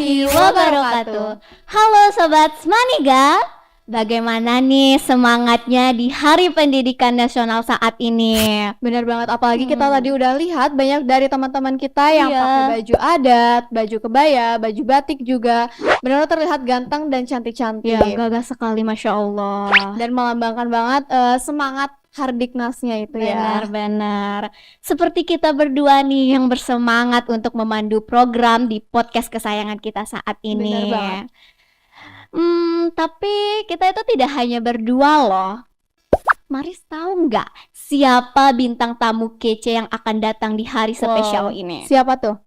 warahmatullahi wabarakatuh. Halo Sobat Smaniga, bagaimana nih semangatnya di Hari Pendidikan Nasional saat ini? Bener banget, apalagi kita tadi udah lihat banyak dari teman-teman kita yang Iya. pakai baju adat, baju kebaya, baju batik juga. Benar-benar terlihat ganteng dan cantik-cantik. Ya, gagah sekali, Masya Allah. Dan melambangkan banget semangat Hardiknasnya itu ya. Benar-benar. Seperti kita berdua nih yang bersemangat untuk memandu program di podcast kesayangan kita saat ini. Benar banget. Tapi kita itu tidak hanya berdua loh. Maris tahu nggak siapa bintang tamu kece yang akan datang di hari spesial ini? Siapa tuh?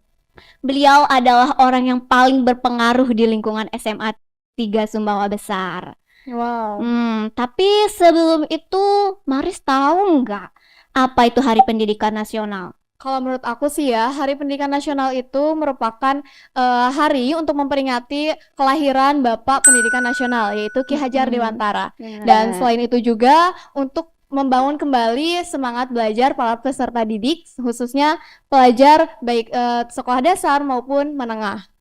Beliau adalah orang yang paling berpengaruh di lingkungan SMA 3 Sumbawa Besar. Wow. Tapi sebelum itu, Maris tahu nggak apa itu Hari Pendidikan Nasional? Kalau menurut aku sih ya, Hari Pendidikan Nasional itu merupakan hari untuk memperingati kelahiran Bapak Pendidikan Nasional, yaitu Ki Hajar Dewantara. Dan selain itu juga untuk membangun kembali semangat belajar para peserta didik, khususnya pelajar baik sekolah dasar maupun menengah.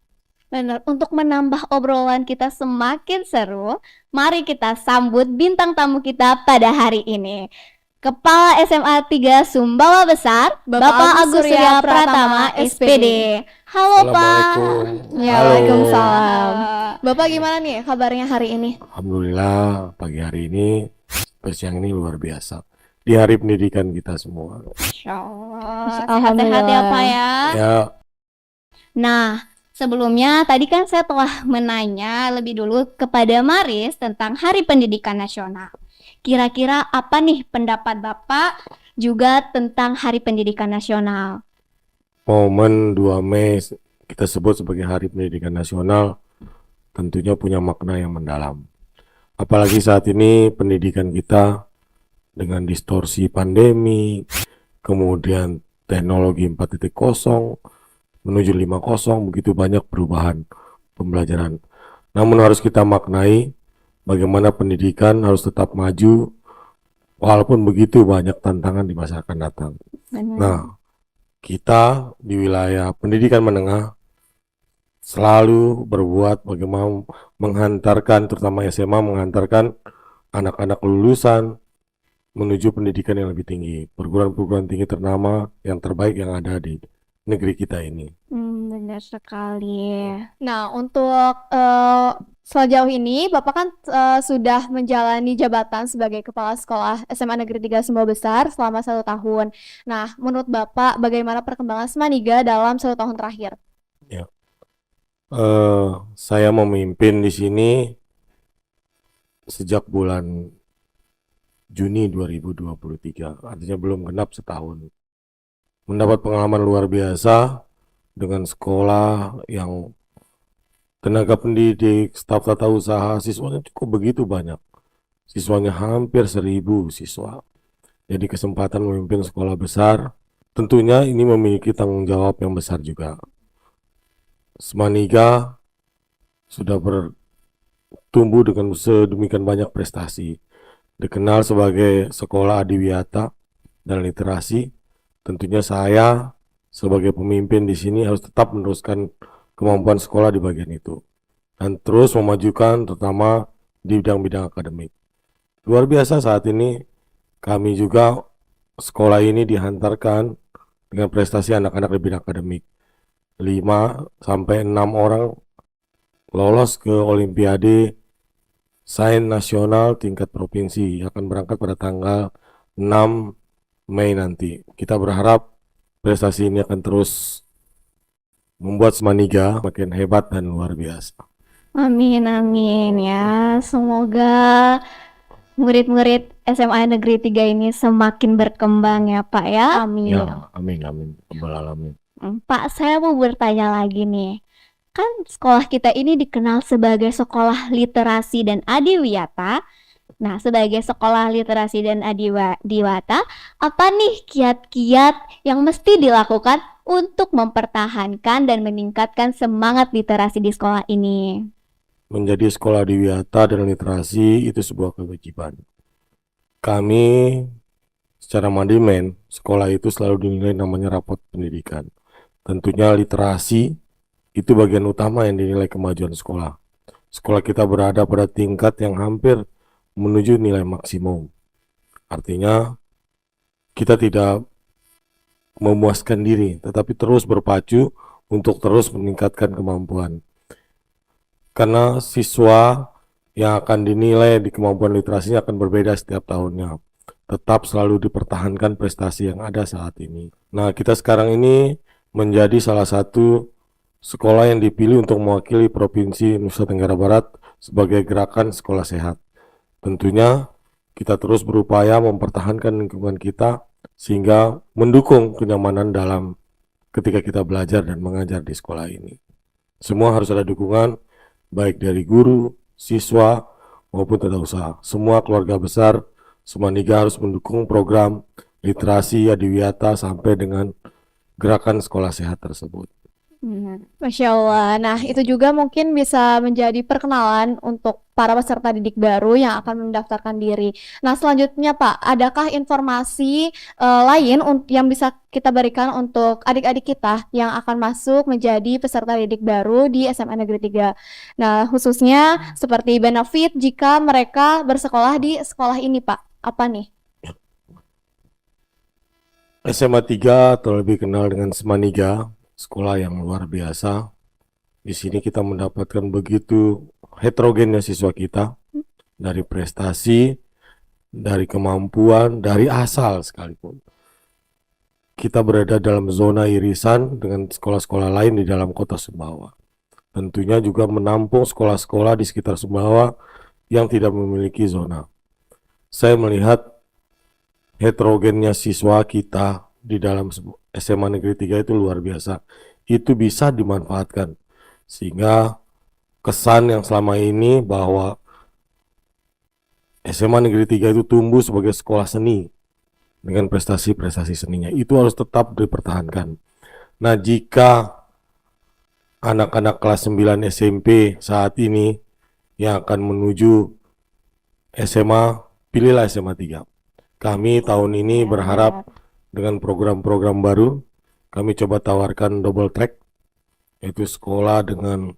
Benar, untuk menambah obrolan kita semakin seru, mari kita sambut bintang tamu kita pada hari ini. Kepala SMA 3 Sumbawa Besar, Bapak Agus Surya Pratama, SPD. Halo Pak. Assalamualaikum. Ya, Halo. Waalaikumsalam. Bapak gimana nih kabarnya hari ini? Alhamdulillah pagi hari ini siang ini luar biasa di hari pendidikan kita semua. Masya Allah. Alhamdulillah. Sehat-sehat ya Pak ya. Ya, Nah, sebelumnya tadi kan saya telah menanya lebih dulu kepada Maris tentang Hari Pendidikan Nasional. Kira-kira apa nih pendapat Bapak juga tentang Hari Pendidikan Nasional? momen 2 Mei kita sebut sebagai Hari Pendidikan Nasional tentunya punya makna yang mendalam. Apalagi saat ini pendidikan kita dengan distorsi pandemi, kemudian teknologi 4.0 menuju 5.0 begitu banyak perubahan pembelajaran. Namun harus kita maknai bagaimana pendidikan harus tetap maju walaupun begitu banyak tantangan di masa akan datang. Nah, kita di wilayah pendidikan menengah selalu berbuat bagaimana menghantarkan, terutama SMA mengantarkan anak-anak lulusan menuju pendidikan yang lebih tinggi, perguruan-perguruan tinggi ternama yang terbaik yang ada di negeri kita ini. Benar sekali. Nah, untuk sejauh ini Bapak kan sudah menjalani jabatan sebagai Kepala Sekolah SMA Negeri 3 Sumbawa Besar selama 1 tahun. Nah, menurut Bapak bagaimana perkembangan Smaniga dalam 1 tahun terakhir? Saya memimpin di sini sejak bulan Juni 2023, artinya belum genap setahun. Mendapat pengalaman luar biasa dengan sekolah yang tenaga pendidik, staf tata usaha, siswanya cukup begitu banyak. Siswanya hampir 1.000 siswa. Jadi kesempatan memimpin sekolah besar, tentunya ini memiliki tanggung jawab yang besar juga. Smaniga sudah bertumbuh dengan sedemikian banyak prestasi. Dikenal sebagai sekolah adiwiyata dan literasi. Tentunya saya sebagai pemimpin di sini harus tetap meneruskan kemampuan sekolah di bagian itu dan terus memajukan terutama di bidang-bidang akademik. Luar biasa saat ini kami juga sekolah ini dihantarkan dengan prestasi anak-anak di bidang akademik. 5-6 orang lolos ke Olimpiade Sains Nasional tingkat provinsi akan berangkat pada tanggal 6 Mei nanti. Kita berharap prestasi ini akan terus membuat Smaniga makin hebat dan luar biasa. Amin, amin ya. Semoga murid-murid SMA Negeri 3 ini semakin berkembang ya Pak ya. Amin. Ya, amin, Rabbal alamin. Pak, saya mau bertanya lagi nih. Kan sekolah kita ini dikenal sebagai sekolah literasi dan adiwiyata. Nah, sebagai sekolah literasi dan adiwiyata, apa nih kiat-kiat yang mesti dilakukan untuk mempertahankan dan meningkatkan semangat literasi di sekolah ini? Menjadi sekolah adiwiyata dan literasi itu sebuah kewajiban. Kami secara manajemen sekolah itu selalu dinilai namanya rapot pendidikan. Tentunya literasi Itu bagian utama yang dinilai kemajuan sekolah. Sekolah kita berada pada tingkat yang hampir menuju nilai maksimum. Artinya kita tidak memuaskan diri, tetapi terus berpacu untuk terus meningkatkan kemampuan. Karena siswa yang akan dinilai di kemampuan literasinya akan berbeda setiap tahunnya. Tetap selalu dipertahankan prestasi yang ada saat ini. Nah, kita sekarang ini menjadi salah satu sekolah yang dipilih untuk mewakili Provinsi Nusa Tenggara Barat sebagai gerakan sekolah sehat. Tentunya kita terus berupaya mempertahankan lingkungan kita sehingga mendukung kenyamanan dalam ketika kita belajar dan mengajar di sekolah ini. Semua harus ada dukungan baik dari guru, siswa maupun tata usaha. Semua keluarga besar Semaniga harus mendukung program literasi adiwiyata sampai dengan gerakan sekolah sehat tersebut. Masya Allah. Nah, itu juga mungkin bisa menjadi perkenalan untuk para peserta didik baru yang akan mendaftarkan diri. Nah, selanjutnya Pak, adakah informasi lain yang bisa kita berikan untuk adik-adik kita yang akan masuk menjadi peserta didik baru di SMA Negeri 3? Nah, khususnya seperti benefit jika mereka bersekolah di sekolah ini, Pak. Apa nih? SMA 3 atau lebih kenal dengan Semaniga, sekolah yang luar biasa. Di sini kita mendapatkan begitu heterogennya siswa kita, dari prestasi, dari kemampuan, dari asal sekalipun. Kita berada dalam zona irisan dengan sekolah-sekolah lain di dalam kota Sumbawa. Tentunya juga menampung sekolah-sekolah di sekitar Sumbawa yang tidak memiliki zona. Saya melihat heterogennya siswa kita di dalam SMA Negeri 3 itu luar biasa. Itu bisa dimanfaatkan sehingga kesan yang selama ini bahwa SMA Negeri 3 itu tumbuh sebagai sekolah seni dengan prestasi-prestasi seninya itu harus tetap dipertahankan. Nah, jika anak-anak kelas 9 SMP saat ini yang akan menuju SMA, pilihlah SMA 3. Kami tahun ini berharap dengan program-program baru, kami coba tawarkan double track, yaitu sekolah dengan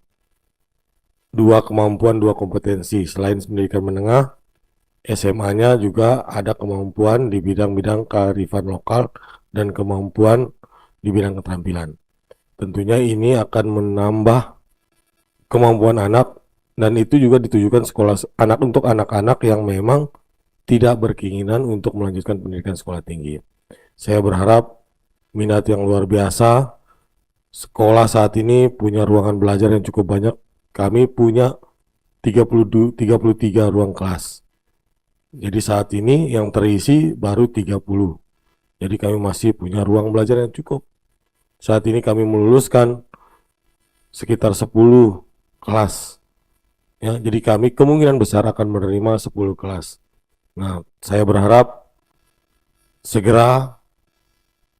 2 kemampuan, 2 kompetensi. Selain pendidikan menengah, SMA-nya juga ada kemampuan di bidang-bidang kearifan lokal dan kemampuan di bidang keterampilan. Tentunya ini akan menambah kemampuan anak, dan itu juga ditujukan sekolah anak untuk anak-anak yang memang tidak berkeinginan untuk melanjutkan pendidikan sekolah tinggi. Saya berharap minat yang luar biasa. Sekolah saat ini punya ruangan belajar yang cukup banyak. Kami punya 33 ruang kelas. Jadi saat ini yang terisi baru 30. Jadi kami masih punya ruang belajar yang cukup. Saat ini kami meluluskan sekitar 10 kelas. Ya, jadi kami kemungkinan besar akan menerima 10 kelas. Nah, saya berharap segera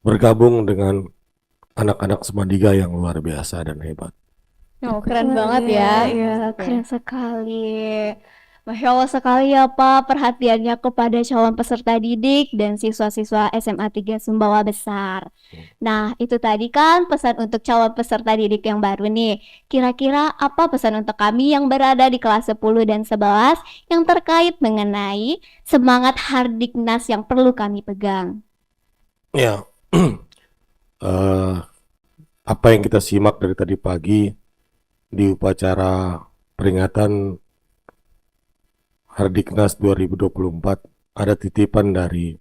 bergabung dengan anak-anak Semadiga yang luar biasa dan hebat. Oh, keren banget ya. Iya, keren sekali. Masya Allah sekali ya Pak perhatiannya kepada calon peserta didik dan siswa-siswa SMA 3 Sumbawa Besar. Nah, itu tadi kan pesan untuk calon peserta didik yang baru nih. Kira-kira apa pesan untuk kami yang berada di kelas 10 dan 11 yang terkait mengenai semangat Hardiknas yang perlu kami pegang? Ya, apa yang kita simak dari tadi pagi di upacara peringatan Hardiknas 2024, ada titipan dari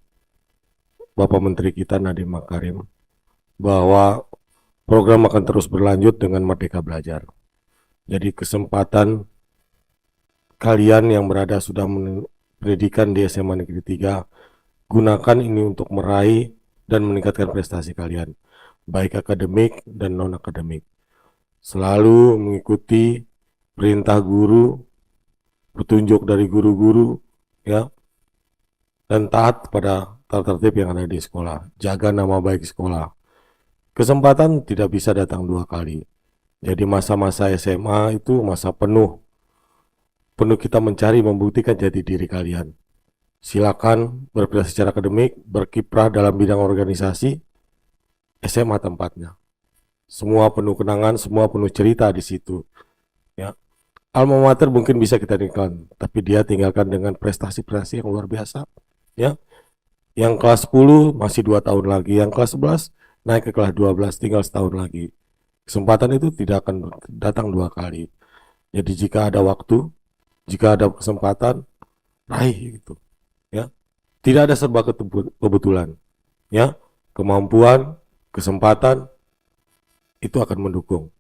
Bapak Menteri kita Nadiem Makarim bahwa program akan terus berlanjut dengan Merdeka Belajar. Jadi kesempatan kalian yang berada sudah pendidikan di SMA Negeri 3, gunakan ini untuk meraih dan meningkatkan prestasi kalian, baik akademik dan non-akademik. Selalu mengikuti perintah guru, petunjuk dari guru-guru, ya, dan taat pada tata tertib yang ada di sekolah. Jaga nama baik sekolah. Kesempatan tidak bisa datang 2 kali. Jadi masa-masa SMA itu masa penuh kita mencari membuktikan jati diri kalian. Silakan berprestasi secara akademik, berkiprah dalam bidang organisasi, SMA tempatnya. semua penuh kenangan, semua penuh cerita di situ. Ya, alma mater mungkin bisa kita tinggalkan, tapi dia tinggalkan dengan prestasi-prestasi yang luar biasa. Ya, yang kelas 10 masih 2 tahun lagi, yang kelas 11 naik ke kelas 12 tinggal setahun lagi. Kesempatan itu tidak akan datang 2 kali. Jadi jika ada waktu, jika ada kesempatan, raih gitu. Ya, tidak ada serba kebetulan. Ya, kemampuan, kesempatan itu akan mendukung.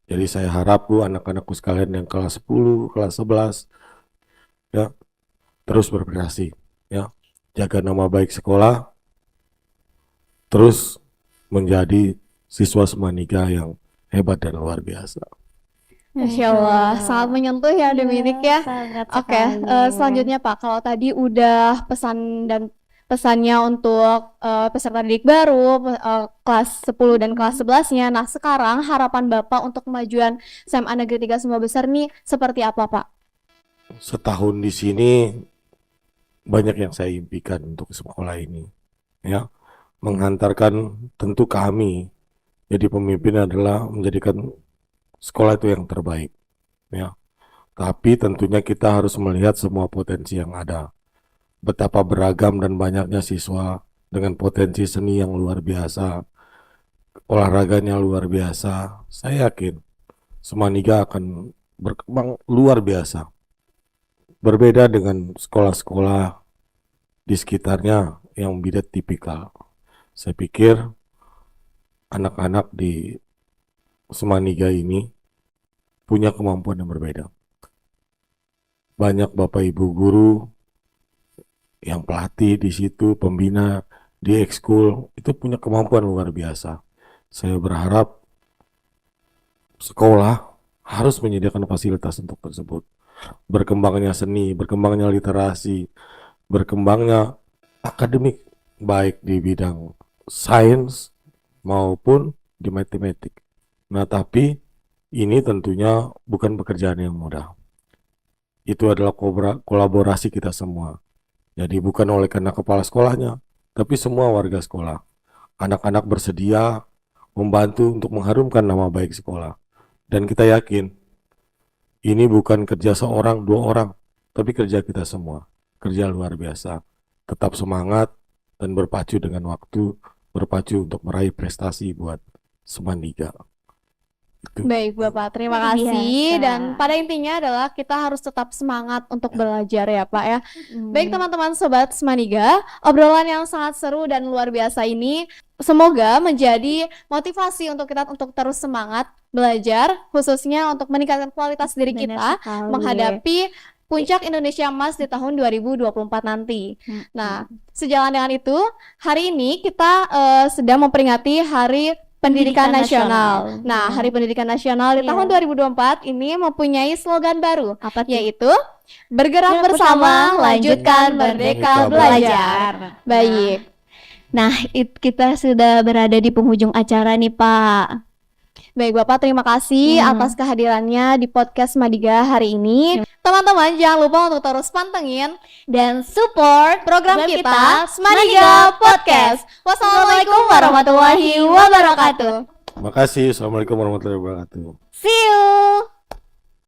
Jadi saya harap Bu, anak-anakku sekalian yang kelas 10, kelas 11 ya, terus berprestasi ya. Jaga nama baik sekolah, terus menjadi siswa Semaniga yang hebat dan luar biasa. Masya Allah, sangat menyentuh ya Dominik ya. Sangat Oke, sekali. selanjutnya Pak, kalau tadi udah pesannya untuk peserta didik baru kelas 10 dan kelas 11-nya. Nah, sekarang harapan Bapak untuk kemajuan SMA Negeri 3 Sumba Besar nih seperti apa, Pak? Setahun di sini banyak yang saya impikan untuk sekolah ini ya. Menghantarkan tentu kami jadi pemimpin adalah menjadikan sekolah itu yang terbaik ya. Tapi tentunya kita harus melihat semua potensi yang ada. Betapa beragam dan banyaknya siswa dengan potensi seni yang luar biasa, olahraganya luar biasa. Saya yakin Semaniga akan berkembang luar biasa. Berbeda dengan sekolah-sekolah di sekitarnya yang beda tipikal. Saya pikir anak-anak di Semaniga ini punya kemampuan yang berbeda. Banyak Bapak Ibu guru yang pelatih di situ, pembina di ekskul itu punya kemampuan luar biasa. Saya berharap sekolah harus menyediakan fasilitas untuk tersebut. Berkembangnya seni, berkembangnya literasi, berkembangnya akademik baik di bidang sains maupun di matematik. Nah, tapi ini tentunya bukan pekerjaan yang mudah. Itu adalah kolaborasi kita semua. Jadi bukan oleh karena kepala sekolahnya, tapi semua warga sekolah. Anak-anak bersedia membantu untuk mengharumkan nama baik sekolah. Dan kita yakin ini bukan kerja seorang, 2 orang, tapi kerja kita semua. Kerja luar biasa. Tetap semangat dan berpacu dengan waktu, berpacu untuk meraih prestasi buat Semaniga. Baik Bapak, terima Luar kasih. biasa. Dan pada intinya adalah kita harus tetap semangat untuk belajar ya Pak ya. Baik teman-teman Sobat Semaniga, obrolan yang sangat seru dan luar biasa ini semoga menjadi motivasi untuk kita untuk terus semangat belajar, khususnya untuk meningkatkan kualitas diri Benar kita sekali. menghadapi puncak Indonesia Emas di tahun 2024 nanti. Nah, sejalan dengan itu, hari ini kita sedang memperingati Hari Pendidikan Nasional. Nah, Hari Pendidikan Nasional di Iya. tahun 2024 ini mempunyai slogan baru, Apa tuh? yaitu bergerak bersama, lanjutkan merdeka belajar. Baik. Nah, kita sudah berada di penghujung acara nih, Pak. Baik Bapak, terima kasih atas kehadirannya di podcast Madiga hari ini. Teman-teman jangan lupa untuk terus pantengin Dan support program program kita kita, Madiga Podcast. Wassalamualaikum warahmatullahi wabarakatuh. Terima kasih. Assalamualaikum warahmatullahi wabarakatuh. See you.